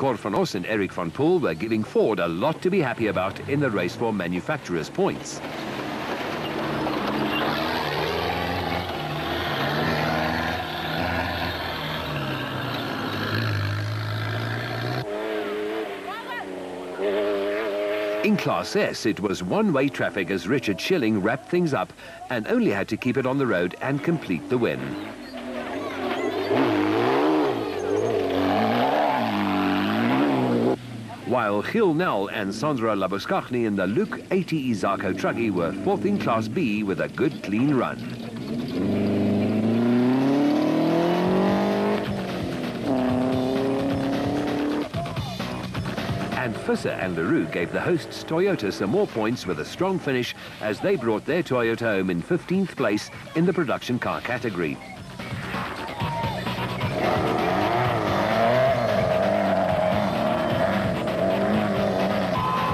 Cor van Os and Eric van Poel were giving Ford a lot to be happy about in the race for manufacturers' points. In Class S, it was one-way traffic as Richard Schilling wrapped things up and only had to keep it on the road and complete the win. While Gil Nel and Sandra Labuschagne in the Luke 80 Zarco Truckie were fourth in Class B with a good clean run. And Visser and LaRue gave the hosts Toyota some more points with a strong finish as they brought their Toyota home in 15th place in the production car category.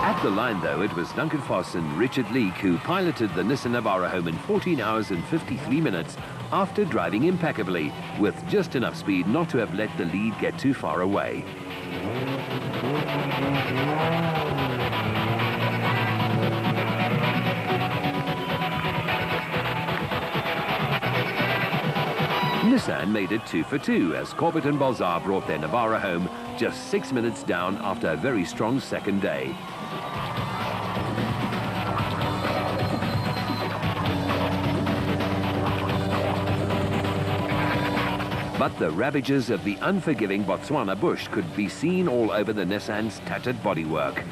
At the line, though, it was Duncan Foss and Richard Leake who piloted the Nissan Navara home in 14 hours and 53 minutes after driving impeccably, with just enough speed not to have let the lead get too far away. Nissan made it 2 for 2 as Corbett and Balzar brought their Navara home just 6 minutes down after a very strong second day. But the ravages of the unforgiving Botswana bush could be seen all over the Nissan's tattered bodywork.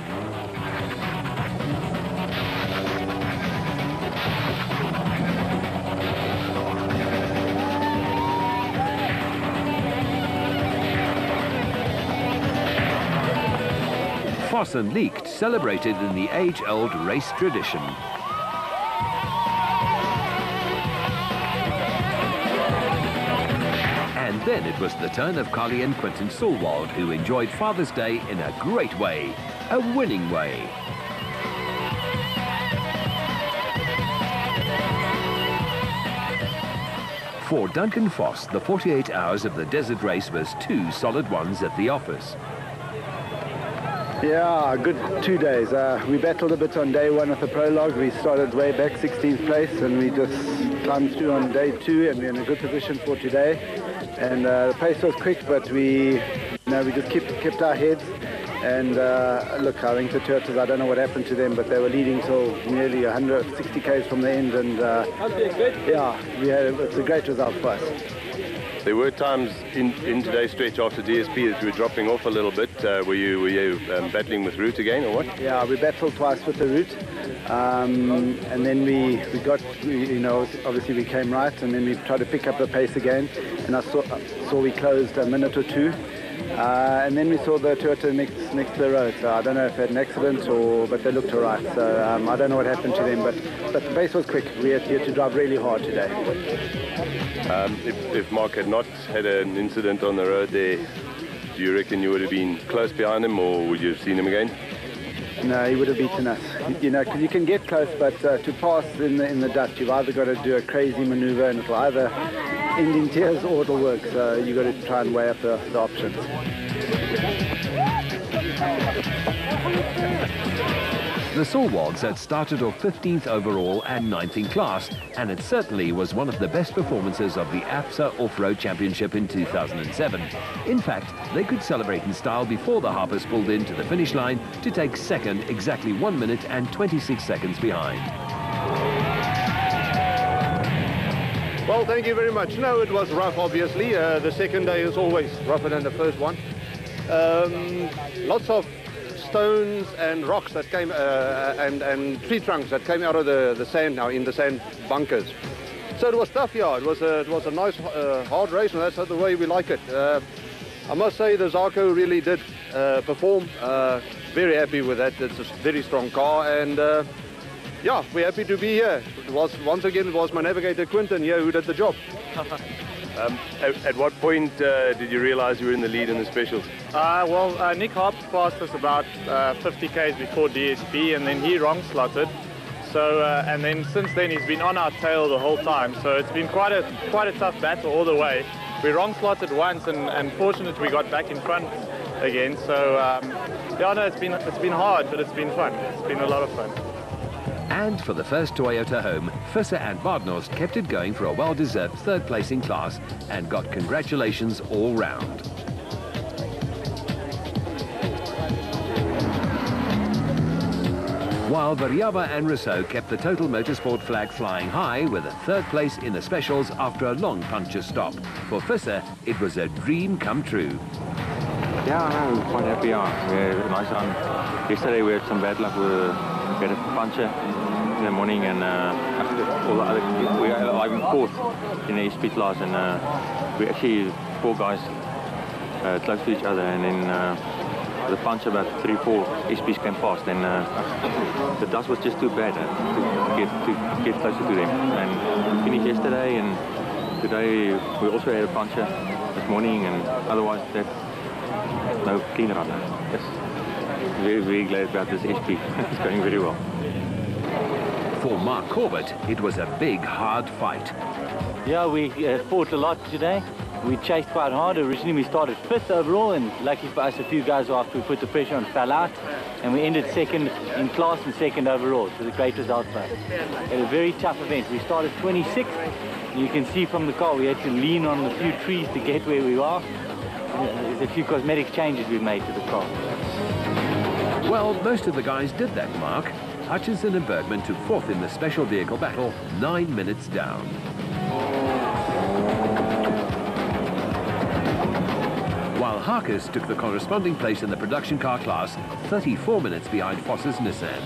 Foss and Leake celebrated in the age-old race tradition. And then it was the turn of Carly and Quentin Sulwald, who enjoyed Father's Day in a great way, a winning way. For Duncan Foss, the 48 hours of the desert race was 2 solid ones at the office. Yeah, good 2 days. We battled a bit on day 1 of the prologue. We started way back, 16th place, and we just climbed through on day 2, and we're in a good position for today. And the pace was quick, but we just kept our heads. And look, I think the Toyotas, I don't know what happened to them, but they were leading till nearly 160 k's from the end. And yeah, it's a great result for us. There were times in today's stretch after DSP that you were dropping off a little bit. Were you battling with route again, or what? Yeah, we battled twice with the route, and then we obviously we came right, and then we tried to pick up the pace again, and I saw we closed a minute or two, and then we saw the Toyota next to the road. So I don't know if they had an accident but they looked all right. So I don't know what happened to them, but the pace was quick. We had to drive really hard today. If Mark had not had an incident on the road there, do you reckon you would have been close behind him, or would you have seen him again? No, he would have beaten us. You know, because you can get close, but to pass in the dust, you've either got to do a crazy maneuver, and it'll either end in tears or it'll work. So you've got to try and weigh up the options. The Sulwalds had started off 15th overall and 9th in class, and it certainly was one of the best performances of the APSA Off-Road Championship in 2007. In fact, they could celebrate in style before the Harpers pulled into the finish line to take second, exactly 1 minute and 26 seconds behind. Well, thank you very much. No, it was rough, obviously. The second day is always rougher than the first one. Lots of stones and rocks that came and tree trunks that came out of the sand now in the sand bunkers. So it was tough, yeah. It was a nice hard race, and that's the way we like it. I must say the Zarco really did perform. Very happy with that. It's a very strong car, and yeah, we're happy to be here. Once again, it was my navigator Quentin here who did the job. At what point did you realize you were in the lead in the specials? Well, Nick Harps passed us about 50 k's before DSP, and then he wrong slotted. So, and then since then he's been on our tail the whole time. So it's been quite a tough battle all the way. We wrong slotted once, and fortunately we got back in front again. So yeah, no, it's been hard, but it's been fun. It's been a lot of fun. And for the first Toyota home, Visser and Badenhorst kept it going for a well-deserved third place in class and got congratulations all round. While Variaba and Rousseau kept the Total Motorsport flag flying high with a third place in the specials after a long puncture stop. For Visser, it was a dream come true. Yeah, I know, quite happy. We're nice on. Yesterday we had some bad luck with we had a puncture in the morning, and all the other we were like in fourth in the SP class, and we actually 4 guys close to each other, and then the punch about 3-4 SPs came past, and the dust was just too bad to get closer to them. And we finished yesterday, and today we also had a puncture this morning, and otherwise that no clean run. Yes. Very, very glad about this SP. It's going very well. For Mark Corbett, it was a big, hard fight. Yeah, we fought a lot today. We chased quite hard. Originally we started 5th overall, and lucky for us, a few guys after we put the pressure on fell out, and we ended 2nd in class and 2nd overall. It was a great result for us. It was a very tough event. We started 26th. You can see from the car we had to lean on a few trees to get where we are. There's a few cosmetic changes we made to the car. Well, most of the guys did that, Mark. Hutchinson and Bergman took 4th in the special vehicle battle, 9 minutes down. While Harkes took the corresponding place in the production car class, 34 minutes behind Voss's Nissan.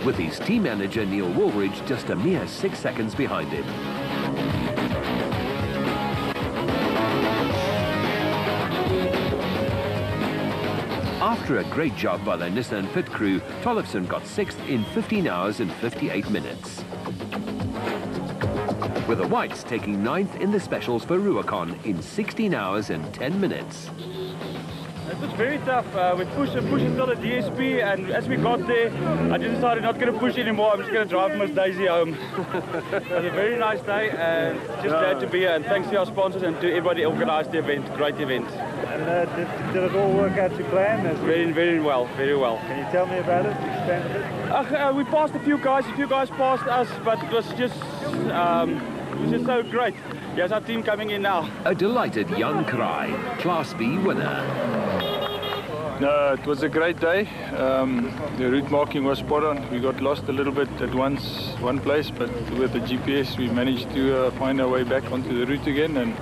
With his team manager Neil Woolridge just a mere 6 seconds behind him. After a great job by the Nissan pit crew, Tollefson got 6th in 15 hours and 58 minutes. With the Whites taking 9th in the specials for Ruacon in 16 hours and 10 minutes. It was very tough. We pushed and pushed until the DSP, and as we got there, I just decided not going to push anymore. I'm just going to drive Miss Daisy home. It was a very nice day, and just glad to be here. And thanks to our sponsors and to everybody who organised the event. Great event. And did it all work out to plan? Very, very well, very well. Can you tell me about it? Expand a bit? We passed a few guys passed us, but it was just so great. Here's our team coming in now. A delighted Jan Kraai, Class B winner. No, it was a great day. The route marking was spot on. We got lost a little bit at one place, but with the GPS we managed to find our way back onto the route again. And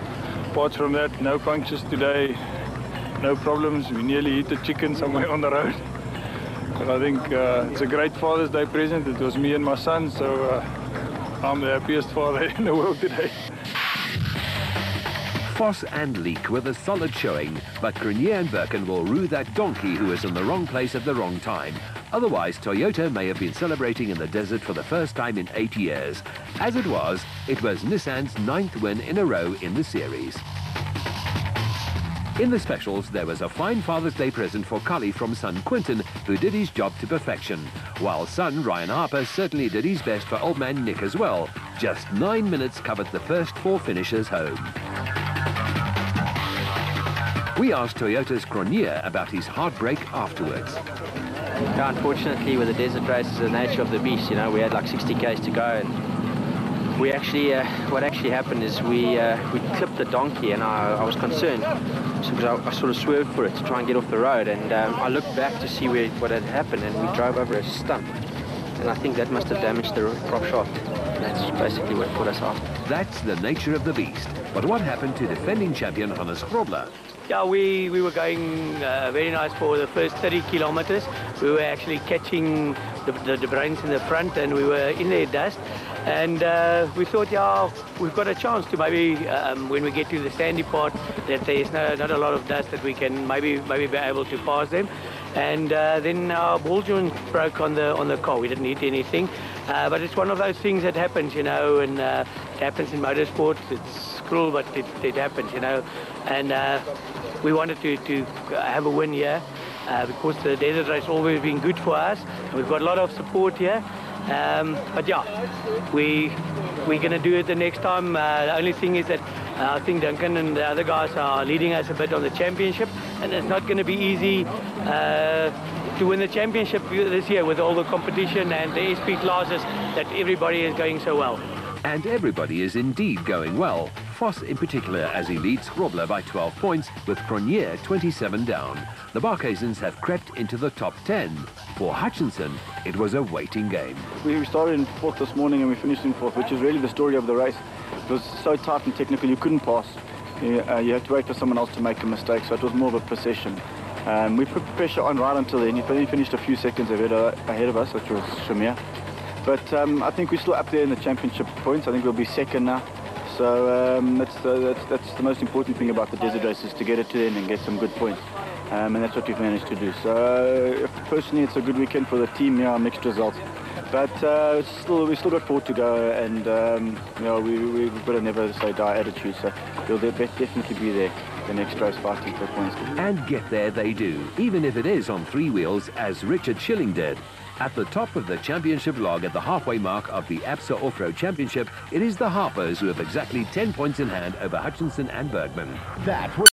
apart from that, no punctures today, no problems. We nearly hit a chicken somewhere on the road. But I think it's a great Father's Day present. It was me and my son, so I'm the happiest father in the world today. Voss and Leek with a solid showing, but Grenier and Birken will rue that donkey who was in the wrong place at the wrong time. Otherwise, Toyota may have been celebrating in the desert for the first time in 8 years. As it was Nissan's 9th win in a row in the series. In the specials, there was a fine Father's Day present for Cully from son Quinton, who did his job to perfection, while son Ryan Harper certainly did his best for old man Nick as well. Just 9 minutes covered the first 4 finishers home. We asked Toyota's Grenier about his heartbreak afterwards. Yeah, unfortunately, with the desert races, the nature of the beast, you know, we had like 60 k's to go, and we actually, what actually happened is we clipped the donkey, and I was concerned because I sort of swerved for it to try and get off the road, and I looked back to see what had happened, and we drove over a stump, and I think that must have damaged the prop shaft. That's basically what put us off. That's the nature of the beast. But what happened to defending champion Hannes Grobler? Yeah, we were going very nice for the first 30 kilometers. We were actually catching the brains in the front, and we were in their dust. And we thought, yeah, we've got a chance to maybe, when we get to the sandy part, that there's not a lot of dust, that we can maybe be able to pass them. And then our ball joint broke on the car. We didn't hit anything, but it's one of those things that happens, you know, and it happens in motorsport. It's cruel, but it happens, you know. And we wanted to have a win here because the desert race always been good for us. We've got a lot of support here, But yeah, we're going to do it the next time. The only thing is that I think Duncan and the other guys are leading us a bit on the championship, and it's not going to be easy to win the championship this year with all the competition and the SP classes that everybody is going so well. And everybody is indeed going well. Voss in particular, as he leads Grobler by 12 points with Cronje 27 down. The Barkhuisens have crept into the top 10. For Hutchinson, it was a waiting game. We started in 4th this morning and we finished in 4th, which is really the story of the race. It was so tight and technical, you couldn't pass. You had to wait for someone else to make a mistake, so it was more of a possession. We put pressure on right until then. He finished a few seconds ahead of us, which was Shamir. But I think we're still up there in the championship points. I think we'll be second now. So that's the most important thing about the desert race, is to get it to the end and get some good points. And that's what we've managed to do. So personally, it's a good weekend for the team. Yeah, mixed results. But we still got 4 to go, and you know, we've got a never say die attitude. So we'll definitely be there the next race fighting for points. And get there they do, even if it is on 3 wheels, as Richard Schilling did. At the top of the championship log at the halfway mark of the ABSA Off-Road Championship, it is the Harpers who have exactly 10 points in hand over Hutchinson and Bergman. That was